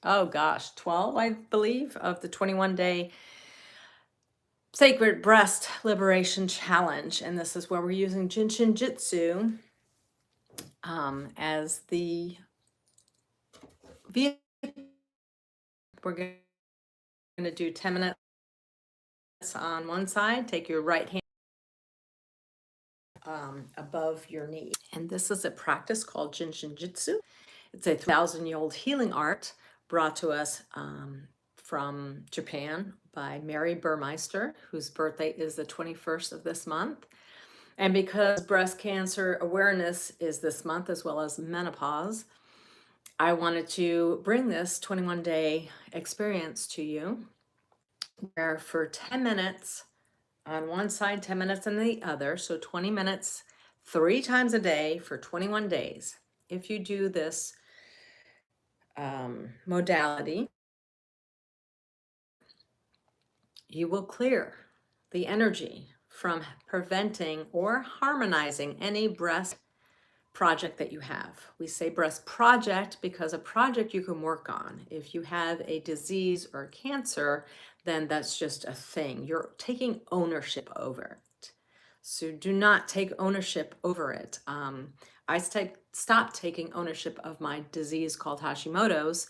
oh gosh, 12, I believe, of the 21-day Sacred Breast Liberation Challenge. And this is where we're using Jin Shin Jyutsu as the vehicle. We're going to do 10 minutes on one side. Take your right hand above your knee. And this is a practice called Jin Shin Jyutsu. It's a 1,000-year-old healing art brought to us from Japan by Mary Burmeister, whose birthday is the 21st of this month. And because breast cancer awareness is this month, as well as menopause, I wanted to bring this 21-day experience to you, where for 10 minutes on one side, 10 minutes on the other, so 20 minutes 3 times a day for 21 days. If you do this modality, you will clear the energy from preventing or harmonizing any breast project that you have. We say breast project because a project you can work on. If you have a disease or cancer, then that's just a thing. You're taking ownership over it. So do not take ownership over it. I stopped taking ownership of my disease called Hashimoto's.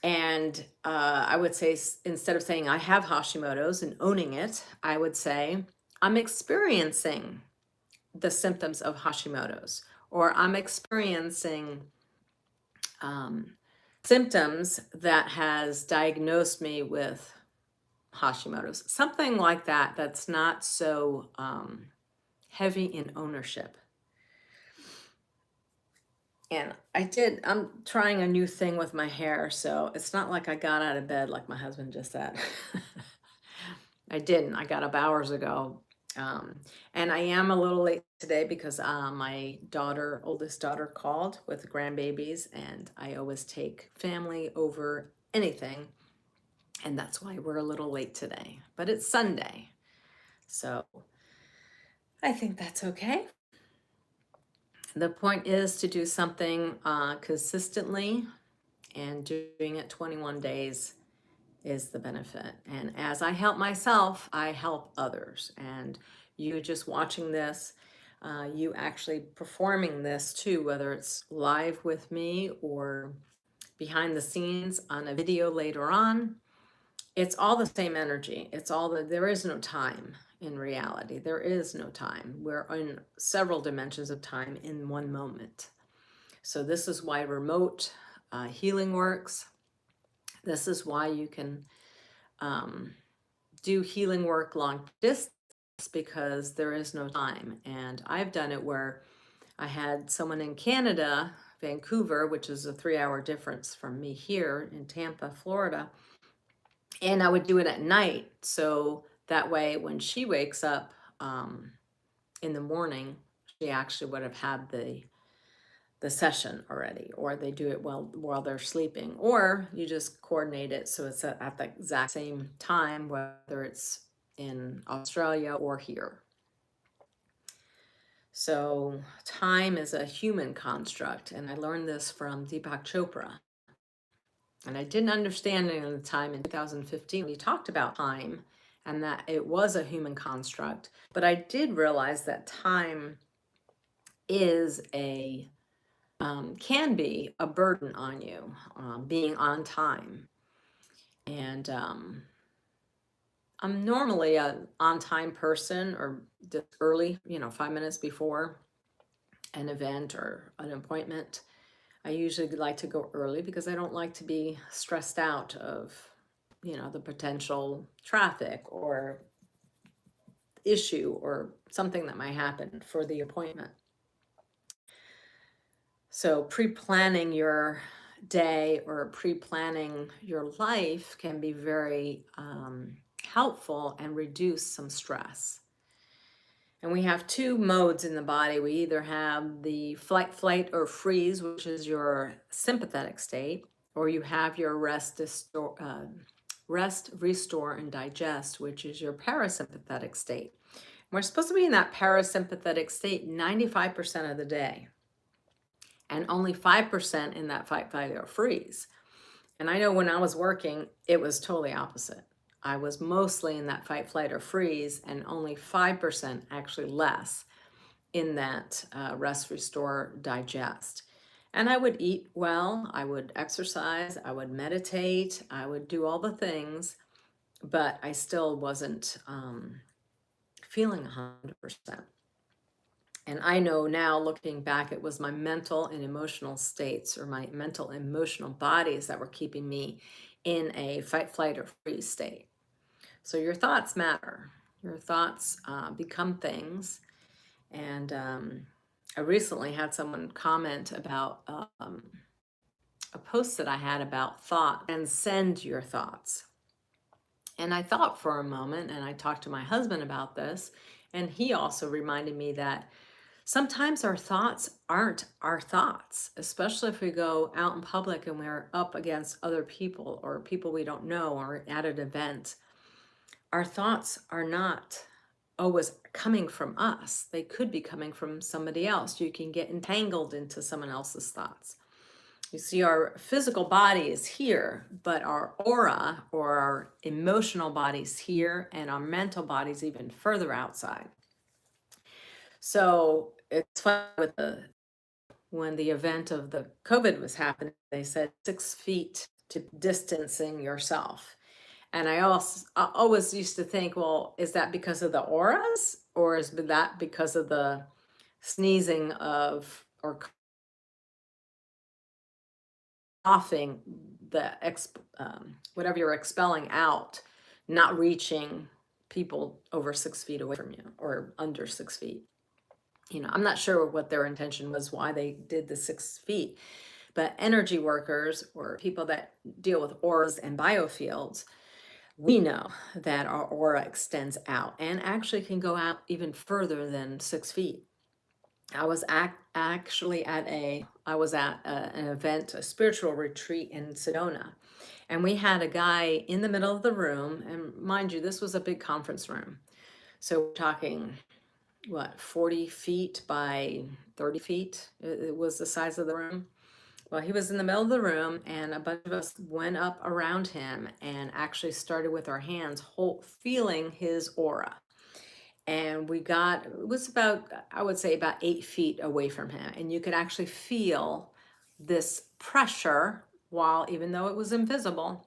And I would say, instead of saying I have Hashimoto's and owning it, I would say I'm experiencing the symptoms of Hashimoto's, or I'm experiencing symptoms that has diagnosed me with Hashimoto's, something like that, that's not so heavy in ownership. And I'm trying a new thing with my hair, so it's not like I got out of bed like my husband just said. I didn't. I got up hours ago. And I am a little late today because my oldest daughter called with grandbabies, and I always take family over anything. And that's why we're a little late today. But it's Sunday, so I think that's okay. The point is to do something consistently, and doing it 21 days is the benefit. And as I help myself, I help others. And you just watching this, you actually performing this too, whether it's live with me or behind the scenes on a video later on, it's all the same energy. There is no time in reality. There is no time. We're in several dimensions of time in one moment. So this is why remote healing works. This is why you can do healing work long distance, because there is no time. And I've done it where I had someone in Canada, Vancouver, which is a 3-hour difference from me here in Tampa, Florida. And I would do it at night. So that way, when she wakes up in the morning, she actually would have had the session already, or they do it while they're sleeping, or you just coordinate it so it's at the exact same time, whether it's in Australia or here. So time is a human construct, and I learned this from Deepak Chopra. And I didn't understand it at the time in 2015 when he talked about time and that it was a human construct. But I did realize that time is can be a burden on you, being on time. And I'm normally an on-time person, or just early, 5 minutes before an event or an appointment. I usually like to go early because I don't like to be stressed out of, the potential traffic or issue or something that might happen for the appointment. So pre-planning your day or pre-planning your life can be very helpful and reduce some stress. And we have 2 modes in the body. We either have the flight, or freeze, which is your sympathetic state, or you have your rest, restore, and digest, which is your parasympathetic state. We're supposed to be in that parasympathetic state 95% of the day. and only 5% in that fight, flight, or freeze. And I know when I was working, it was totally opposite. I was mostly in that fight, flight, or freeze, and only 5%, actually less, in that rest, restore, digest. And I would eat well, I would exercise, I would meditate, I would do all the things, but I still wasn't feeling 100%. And I know now, looking back, it was my mental and emotional states, or my mental and emotional bodies, that were keeping me in a fight, flight, or freeze state. So your thoughts matter. Your thoughts become things. And I recently had someone comment about a post that I had about thought, and send your thoughts. And I thought for a moment, and I talked to my husband about this, and he also reminded me that sometimes our thoughts aren't our thoughts, especially if we go out in public and we're up against other people or people we don't know, or at an event. Our thoughts are not always coming from us. They could be coming from somebody else. You can get entangled into someone else's thoughts. You see, our physical body is here, but our aura, or our emotional body's here, and our mental body's even further outside. So it's fun with when the event of the COVID was happening, they said 6 feet to distancing yourself. And I always used to think, well, is that because of the auras, or is that because of the sneezing of, or coughing, whatever you're expelling out, not reaching people over 6 feet away from you, or under 6 feet. I'm not sure what their intention was, why they did the 6 feet, but energy workers, or people that deal with auras and biofields, we know that our aura extends out, and actually can go out even further than 6 feet. I was actually at an event, a spiritual retreat in Sedona, and we had a guy in the middle of the room, and mind you, this was a big conference room. So we're talking, what, 40 feet by 30 feet? It was the size of the room. Well, he was in the middle of the room, and a bunch of us went up around him and actually started with our hands, feeling his aura. And it was about, I would say, about 8 feet away from him. And you could actually feel this pressure, while, even though it was invisible,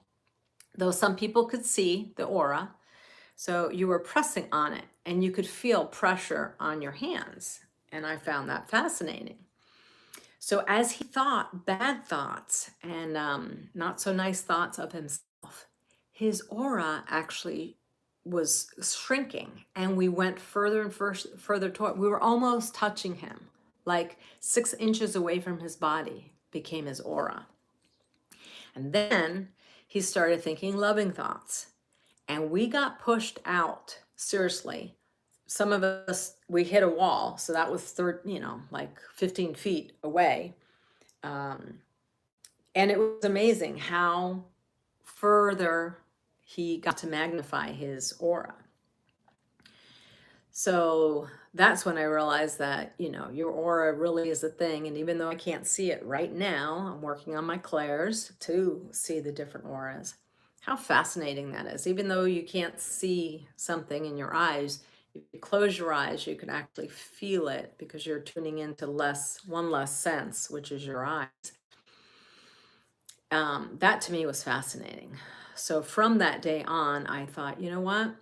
though some people could see the aura. So you were pressing on it, and you could feel pressure on your hands. And I found that fascinating. So as he thought bad thoughts and not so nice thoughts of himself, his aura actually was shrinking, and we went further and further toward. We were almost touching him, like 6 inches away from his body became his aura. And then he started thinking loving thoughts, and we got pushed out. Seriously, some of us, we hit a wall, so that was like 15 feet away. And it was amazing how further he got to magnify his aura. So that's when I realized that, your aura really is a thing. And even though I can't see it right now, I'm working on my clairs to see the different auras. How fascinating that is. Even though you can't see something in your eyes, if you close your eyes, you can actually feel it, because you're tuning into one less sense, which is your eyes. That to me was fascinating. So from that day on, I thought, you know what?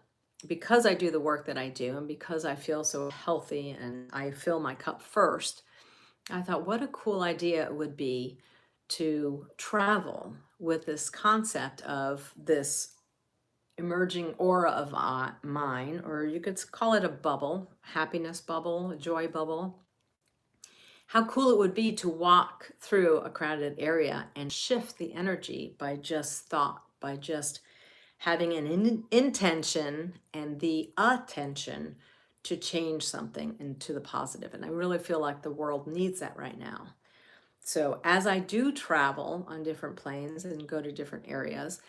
Because I do the work that I do, and because I feel so healthy and I fill my cup first, I thought, what a cool idea it would be to travel with this concept of this emerging aura of mine, or you could call it a bubble, happiness bubble, a joy bubble. How cool it would be to walk through a crowded area and shift the energy by just thought, by just having an intention and the attention to change something into the positive. And I really feel like the world needs that right now. So as I do travel on different planes and go to different areas,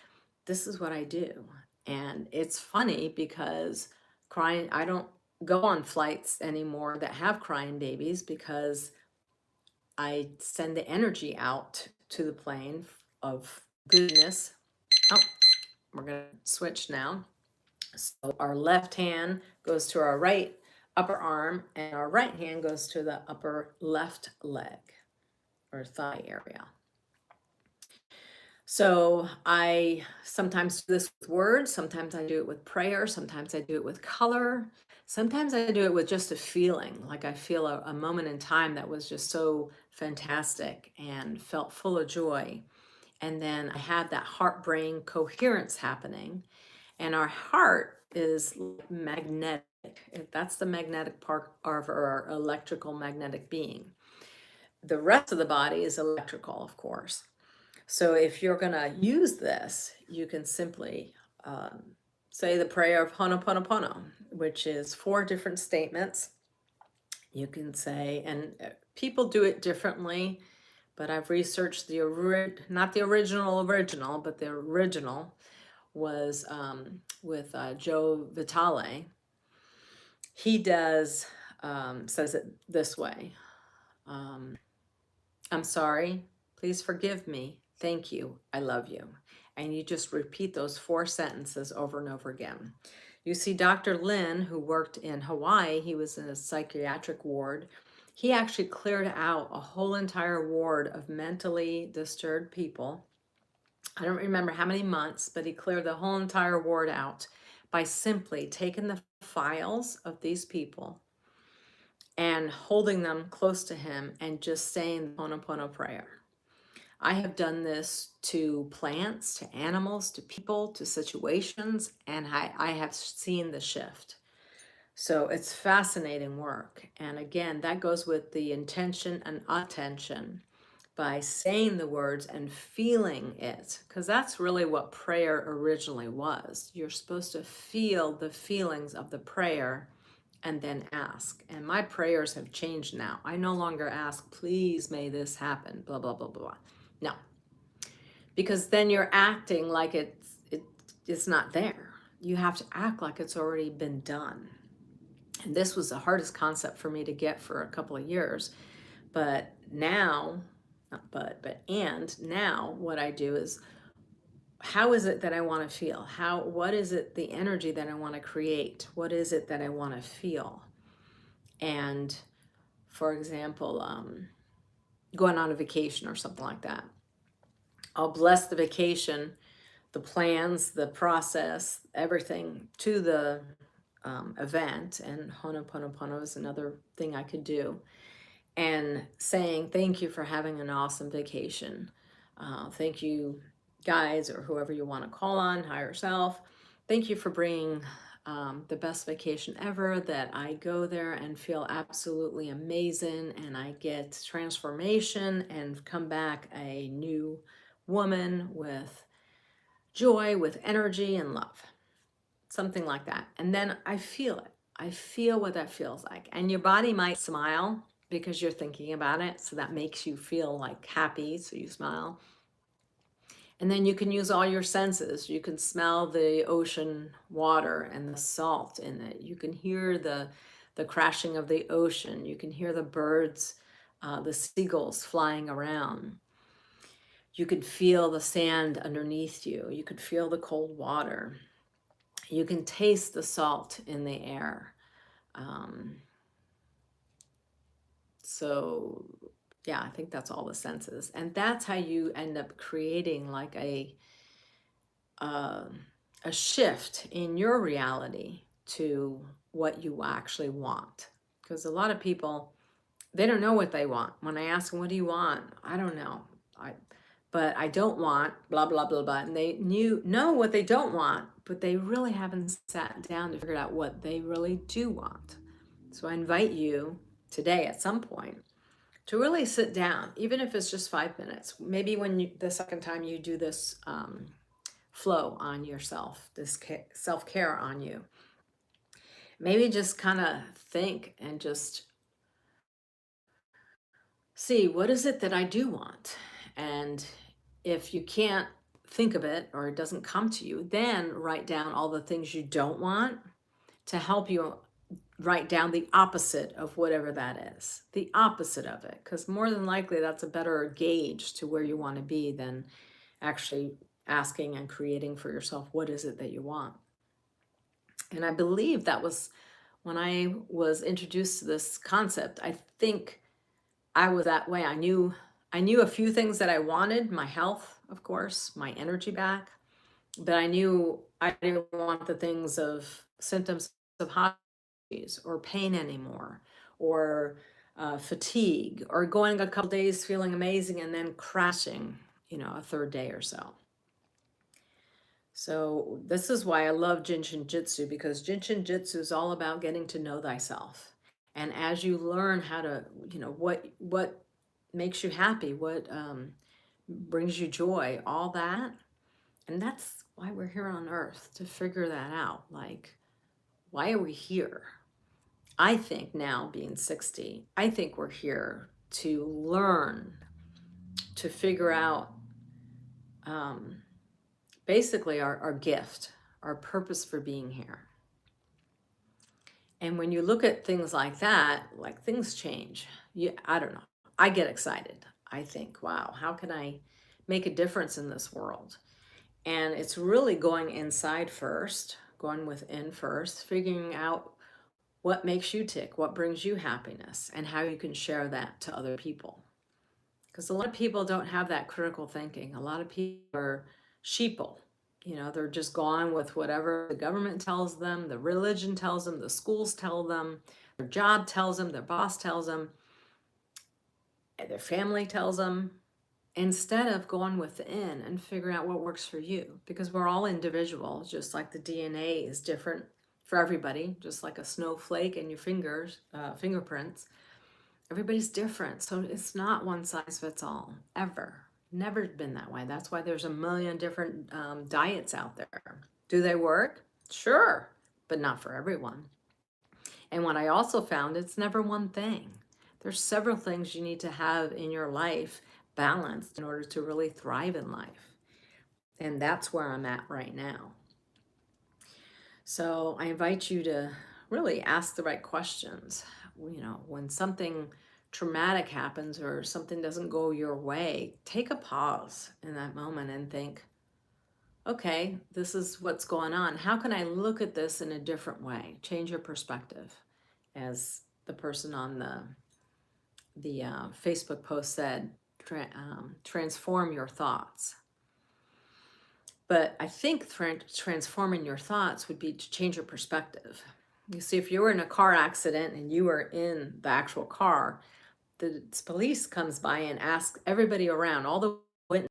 this is what I do. And it's funny because I don't go on flights anymore that have crying babies, because I send the energy out to the plane of goodness. Oh, we're going to switch now. So our left hand goes to our right upper arm, and our right hand goes to the upper left leg or thigh area. So I sometimes do this with words, sometimes I do it with prayer, sometimes I do it with color, sometimes I do it with just a feeling, like I feel a moment in time that was just so fantastic and felt full of joy. And then I have that heart brain coherence happening. And our heart is magnetic. That's the magnetic part of our electrical magnetic being. The rest of the body is electrical, of course. So if you're going to use this, you can simply say the prayer of Ho'oponopono, which is 4 different statements. You can say, and people do it differently, but I've researched not the original, but the original was with Joe Vitale. He does, says it this way. I'm sorry, please forgive me, thank you, I love you. And you just repeat those 4 sentences over and over again. You see, Dr. Lin, who worked in Hawaii, he was in a psychiatric ward. He actually cleared out a whole entire ward of mentally disturbed people. I don't remember how many months, but he cleared the whole entire ward out by simply taking the files of these people and holding them close to him and just saying the Ho'oponopono prayer. I have done this to plants, to animals, to people, to situations, and I have seen the shift. So it's fascinating work. And again, that goes with the intention and attention by saying the words and feeling it, because that's really what prayer originally was. You're supposed to feel the feelings of the prayer and then ask. And my prayers have changed now. I no longer ask, please may this happen, blah, blah, blah, blah. No, because then you're acting like it's not there. You have to act like it's already been done. And this was the hardest concept for me to get for a couple of years. But now, not and now what I do is, how is it that I want to feel? What is it, the energy that I want to create? What is it that I want to feel? And for example, going on a vacation or something like that. I'll bless the vacation, the plans, the process, everything to the event. And Ho'oponopono is another thing I could do. And saying, thank you for having an awesome vacation. Thank you, guys, or whoever you want to call on, higher self. Thank you for bringing the best vacation ever, that I go there and feel absolutely amazing and I get transformation and come back a new woman with joy, with energy and love. Something like that. And then I feel it. I feel what that feels like. And your body might smile because you're thinking about it. So that makes you feel like happy. So you smile. And then you can use all your senses. You can smell the ocean water and the salt in it. You can hear the crashing of the ocean. You can hear the birds, the seagulls flying around. You can feel the sand underneath you. You could feel the cold water. You can taste the salt in the air. So yeah, I think that's all the senses. And that's how you end up creating like a shift in your reality to what you actually want. Because a lot of people, they don't know what they want. When I ask them, what do you want? I don't know. But I don't want blah, blah, blah, blah. And they know what they don't want, but they really haven't sat down to figure out what they really do want. So I invite you today at some point to really sit down, even if it's just 5 minutes. Maybe when the second time you do this flow on yourself, this self-care on you, maybe just kind of think and just see, what is it that I do want? And if you can't think of it or it doesn't come to you, then write down all the things you don't want to help you write down the opposite of whatever that is, the opposite of it, because more than likely that's a better gauge to where you want to be than actually asking and creating for yourself, what is it that you want? And I believe that was when I was introduced to this concept. I think I was that way. I knew a few things that I wanted, my health, of course, my energy back, but I knew I didn't want the things of symptoms of hot disease or pain anymore, or fatigue, or going a couple days feeling amazing and then crashing, a third day or so. So this is why I love Jin Shin Jyutsu, because Jin Shin Jyutsu is all about getting to know thyself. And as you learn how to, what makes you happy, what brings you joy, all that. And that's why we're here on earth, to figure that out. Like, why are we here? I think now, being 60, I think we're here to learn, to figure out basically our gift, our purpose for being here. And when you look at things like that, like, things change. I don't know. I get excited. I think, wow, how can I make a difference in this world? And it's really going inside first, going within first, figuring out what makes you tick, what brings you happiness, and how you can share that to other people. Because a lot of people don't have that critical thinking. A lot of people are sheeple. They're just gone with whatever the government tells them, the religion tells them, the schools tell them, their job tells them, their boss tells them, their family tells them, instead of going within and figuring out what works for you. Because we're all individuals, just like the DNA is different for everybody, just like a snowflake in your fingerprints. Everybody's different. So it's not one size fits all, ever. Never been that way. That's why there's a million different diets out there. Do they work? Sure, but not for everyone. And what I also found, it's never one thing. There's several things you need to have in your life balanced in order to really thrive in life. And that's where I'm at right now. So I invite you to really ask the right questions. When something traumatic happens or something doesn't go your way, take a pause in that moment and think, okay, this is what's going on. How can I look at this in a different way? Change your perspective. As the person on the Facebook post said, transform your thoughts. But I think transforming your thoughts would be to change your perspective. You see, if you were in a car accident and you were in the actual car, the police comes by and asks everybody around, all the witnesses,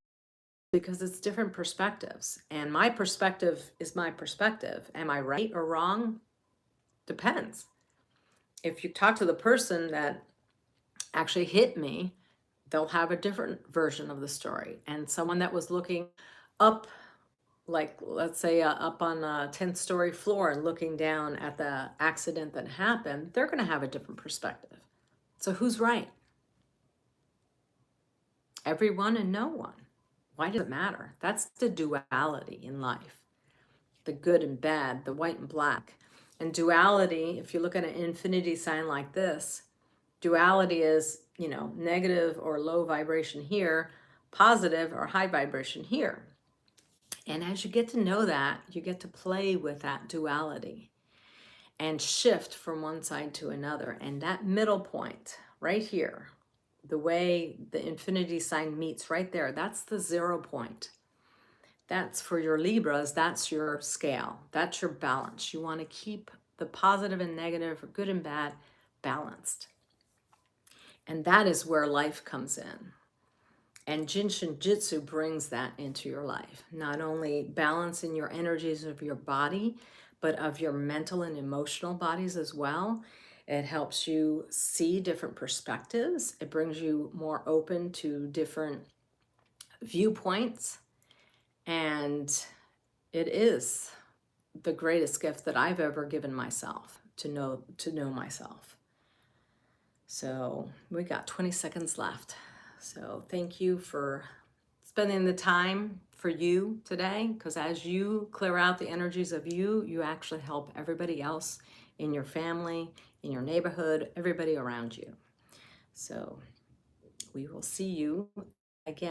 because it's different perspectives. And my perspective is my perspective. Am I right or wrong? Depends. If you talk to the person that actually hit me, they'll have a different version of the story. And someone that was looking up, like, let's say up on a 10th story floor and looking down at the accident that happened, they're going to have a different perspective. So who's right? Everyone and no one. Why does it matter? That's the duality in life. The good and bad, the white and black. And duality, if you look at an infinity sign like this, duality is, negative or low vibration here, positive or high vibration here. And as you get to know that, you get to play with that duality and shift from one side to another. And that middle point right here, the way the infinity sign meets right there, that's the 0 point. That's for your Libras, that's your scale, that's your balance. You want to keep the positive and negative, or good and bad, balanced. And that is where life comes in. And Jin Shin Jyutsu brings that into your life. Not only balancing your energies of your body, but of your mental and emotional bodies as well. It helps you see different perspectives. It brings you more open to different viewpoints. And it is the greatest gift that I've ever given myself, to know myself. So we got 20 seconds left. So thank you for spending the time for you today, because as you clear out the energies of you, you actually help everybody else in your family, in your neighborhood, everybody around you. So we will see you again.